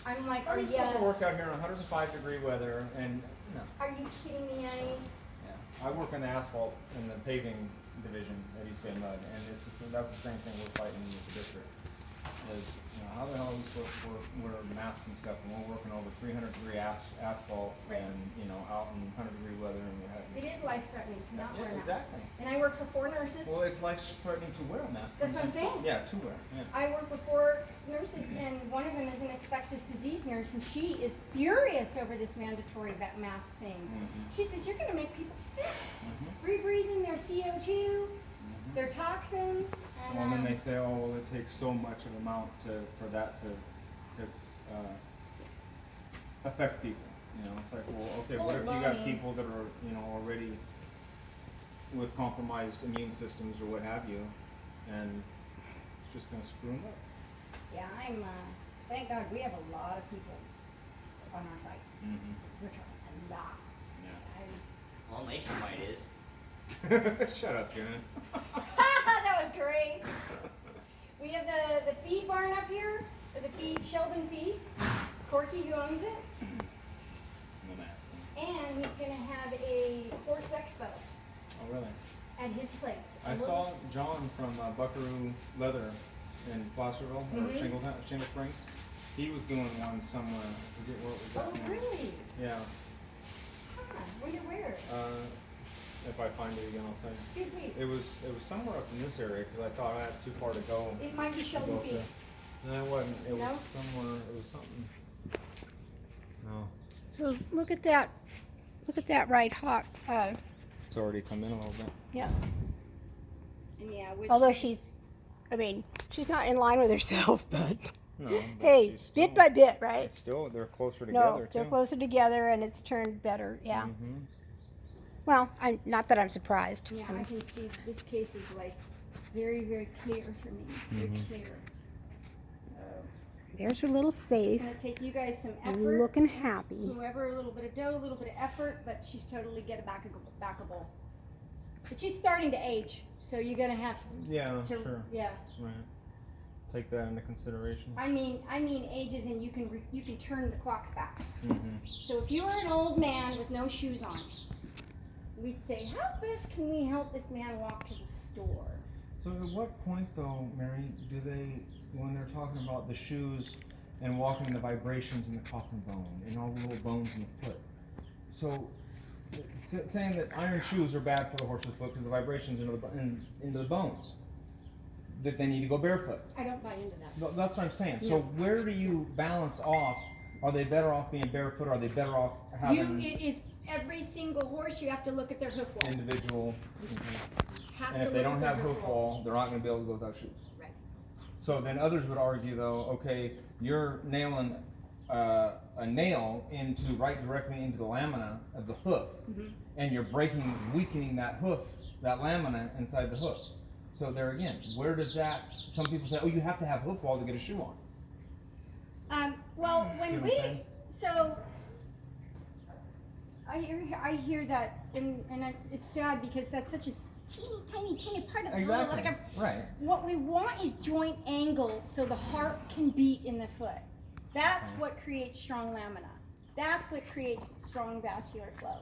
I'm like, How are you supposed to work out here in 105-degree weather? And no. Are you kidding me, Annie? Yeah. I work in the asphalt in the paving division at East Bay Mud, and that's the same thing we're fighting with the district. Is, how the hell are we supposed to wear masks and stuff when we're working over 300-degree asphalt Right. and out in 100-degree weather and what have you? It is life-threatening to not wear a mask. Exactly. And I work for 4 nurses. Well, it's life-threatening to wear a mask. That's what I'm saying. Yeah, to wear. Yeah. I work with 4 nurses, and one of them is an infectious disease nurse, and she is furious over this mandatory mask thing. She says, you're going to make people sick. Rebreathing their CO2, their toxins. And then they say, oh, well, it takes so much of amount for that to affect people. It's like, well, okay, what if you got people that are, already with compromised immune systems or what have you, and it's just going to screw them up. Yeah, thank God we have a lot of people on our site. We're trying a lot. Yeah. Well, Nationwide is. Shut up, Jen. That was great. We have the feed barn up here, Sheldon Feed, Corky who owns it. No mask. And he's going to have a horse expo Oh, really? at his place. I saw John from Buckaroo Leather in Placerville, or Shingle Springs. He was doing one somewhere. I forget where it was at. Oh, really? Yeah. Huh, where? If I find it again, I'll tell you. Good week. It was somewhere up in this area because I thought that's too far to go. It might be Sheldon Go Feed. No, it wasn't. It No? was somewhere. It was something. No. So look at that. Look at that right hawk. It's already come in a little bit. Yeah. And yeah, Although she's not in line with herself, but No. But hey, she's still, bit by bit, right? It's still they're closer No, together they're too. closer together, and it's turned better. Yeah. Mhm. Well, I'm not that I'm surprised. yeah, I can see this case is like very, very clear for me. Very clear. So There's her little it's gonna face, take you guys some effort. looking happy. Whoever, a little bit of dough, a little bit of effort, but she's totally backable. But she's starting to age, so you're gonna have Yeah, to, sure. yeah. Right. Take that into consideration. I mean ages, and you can turn the clocks back. Mhm. So if you were an old man with no shoes on, we'd say, how best can we help this man walk to the store? So at what point though, Mary, do they, when they're talking about the shoes and walking the vibrations in the coffin bone and all the little bones in the foot, so saying that iron shoes are bad for the horse's foot because the vibrations into the bones, that they need to go barefoot. I don't buy into that. That's what I'm saying. Yeah. So where do you balance off? Are they better off being barefoot? Or are they better off having It is every single horse. You have to look at their hoof wall. individual? Have And to if they look don't at their have hoof wall, they're not going to be able to go without shoes. Right. So then others would argue, though, okay, you're nailing a nail right directly into the lamina of the hoof, and you're weakening that hoof, that lamina inside the hoof. So there again, where does that? Some people say, oh, you have to have hoof wall to get a shoe on. Well, See when what I'm saying? so I hear that, and it's sad because that's such a teeny part of the Exactly. little, Right. What we want is joint angle so the heart can beat in the foot. That's what creates strong lamina. That's what creates strong vascular flow.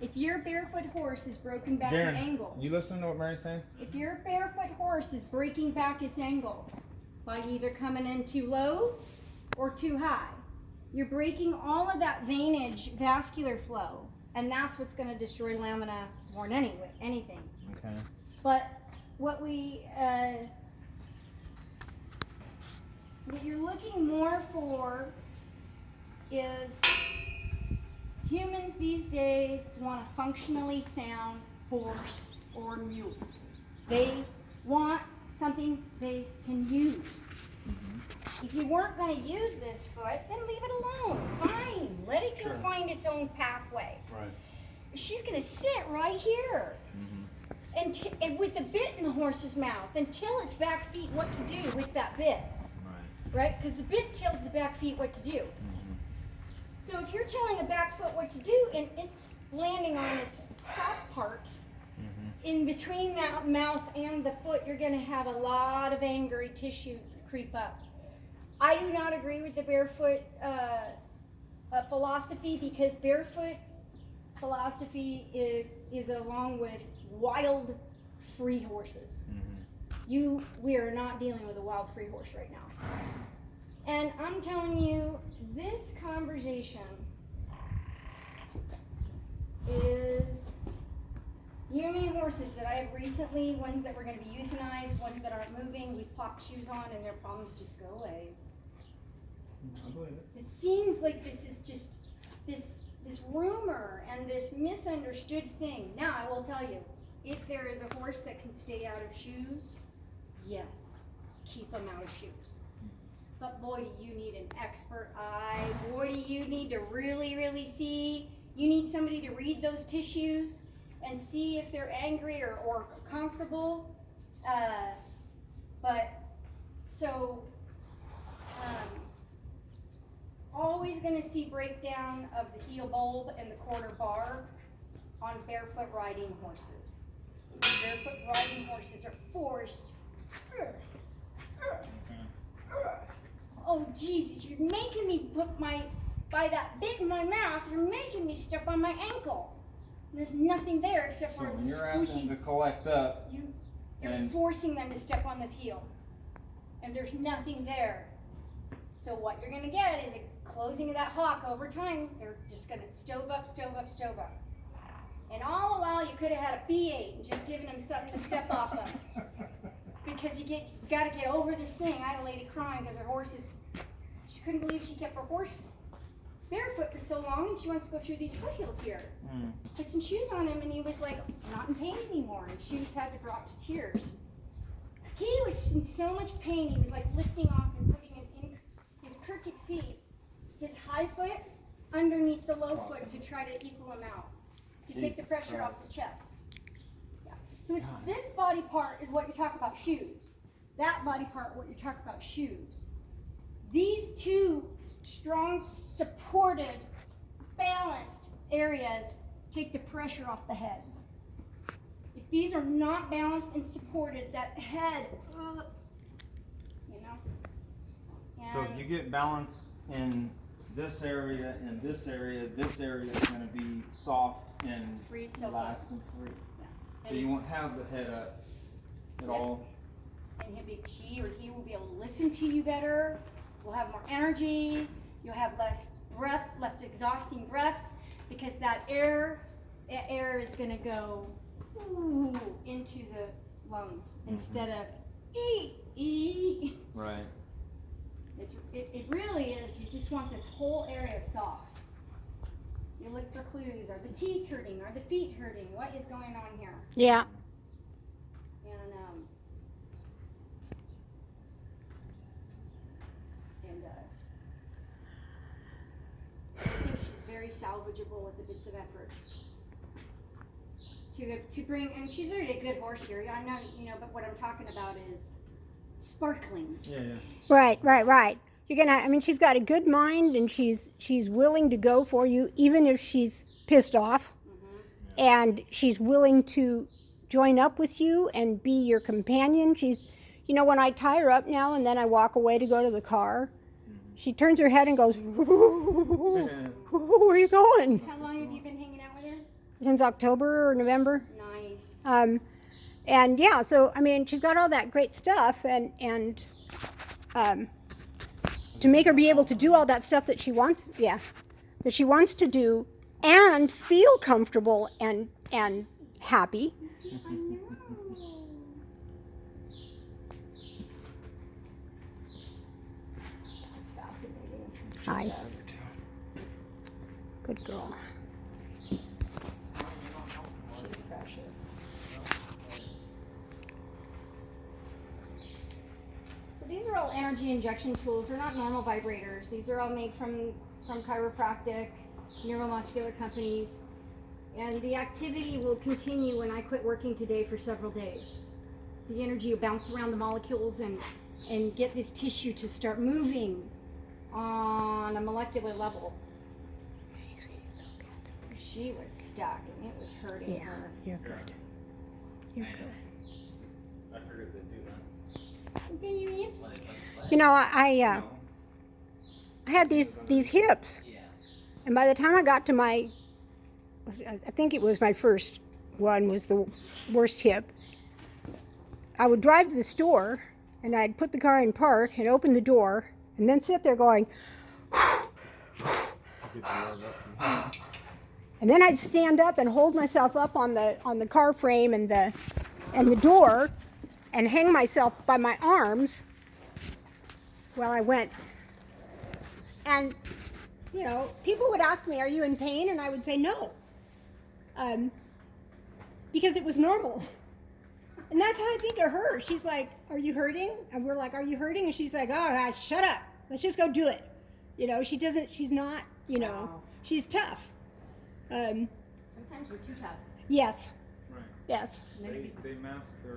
If your barefoot horse is broken back Jaren, an angle, you listen to what Mary's saying? if your barefoot horse is breaking back its angles by either coming in too low or too high, you're breaking all of that veinage, vascular flow, and that's what's going to destroy lamina more than anything. Okay. But what you're looking more for is humans these days want a functionally sound horse or mule. They want something they can use. If you weren't going to use this foot, then leave it alone. Fine. Let it go find its own pathway. Right. She's going to sit right here. And with the bit in the horse's mouth and tell its back feet what to do with that bit. Right? Because the bit tells the back feet what to do. So if you're telling a back foot what to do and it's landing on its soft parts, in between that mouth and the foot, you're going to have a lot of angry tissue creep up. I do not agree with the barefoot philosophy, because barefoot philosophy is along with wild free horses. We are not dealing with a wild free horse right now. And I'm telling you, this conversation is human horses that I have recently, ones that were going to be euthanized, ones that aren't moving, we've popped shoes on and their problems just go away. I believe it. It seems like this is just this rumor and this misunderstood thing. Now, I will tell you, if there is a horse that can stay out of shoes, yes, keep them out of shoes. But boy, do you need an expert eye. Boy, do you need to really, really see. You need somebody to read those tissues and see if they're angry or comfortable. Always going to see breakdown of the heel bulb and the quarter barb on barefoot riding horses. Barefoot riding horses are forced. Oh Jesus, you're making me by that bit in my mouth, you're making me step on my ankle. And there's nothing there except So for when the you're asking squishy. to collect up, You're and- forcing them to step on this heel. And there's nothing there. So what you're gonna get is a closing of that hock over time. They're just gonna stove up. And all the while you could have had a V8 and just given them something to step off of. Because you gotta get over this thing. I had a lady crying because her horse she couldn't believe she kept her horse barefoot for so long, and she wants to go through these foothills here. Put some shoes on him, and he was like, not in pain anymore, and shoes had to drop to tears. He was in so much pain, he was like lifting off and putting his crooked feet, his high foot underneath the low foot to try to equal him out, to take the pressure off the chest. Yeah. So it's this body part is what you talk about shoes. That body part, what you talk about shoes. These two strong, supported, balanced areas take the pressure off the head. If these are not balanced and supported, that head, you know. So if you get balance in this area and this area is going to be soft and Free itself relaxed up. and free. Yeah. So you won't have the head up at all. And she or he will be able to listen to you better. We'll have more energy. You'll have less exhausting breaths, because that air is going to go into the lungs instead of Right. It really is. You just want this whole area soft. So you look for clues. Are the teeth hurting? Are the feet hurting? What is going on here? Yeah. I think she's very salvageable with the bits of effort. To bring, and she's already a good horse here. I know, but what I'm talking about is sparkling. Yeah. Right. She's got a good mind, and she's willing to go for you, even if she's pissed off. Mm-hmm. And she's willing to join up with you and be your companion. She's, when I tie her up now and then I walk away to go to the car, she turns her head and goes, where are you going? How long have you been hanging out with her? Since October or November. Nice. And yeah, so she's got all that great stuff, and to make her be able to do all that stuff that she wants to do, and feel comfortable and happy. I know. That's fascinating. Hi. Good girl. She's precious. So these are all energy injection tools. They're not normal vibrators. These are all made from chiropractic, neuromuscular companies. And the activity will continue when I quit working today for several days. The energy will bounce around the molecules and get this tissue to start moving on a molecular level. She was stuck and it was hurting Yeah, her. you're good. You're good. I figured they'd do that. Do you, Yips? I I had these hips. And by the time I got to I think it was my first one was the worst hip, I would drive to the store and I'd put the car in park and open the door and then sit there going, and then I'd stand up and hold myself up on the car frame and the door and hang myself by my arms while I went. And, you know, people would ask me, are you in pain? And I would say no. Because it was normal. And that's how I think of her. She's like, are you hurting? And we're like, are you hurting? And she's like, oh, God, shut up. Let's just go do it. You know, she's not, you know, Wow. she's tough. Sometimes we're too tough. Yes, Right. yes. They mask their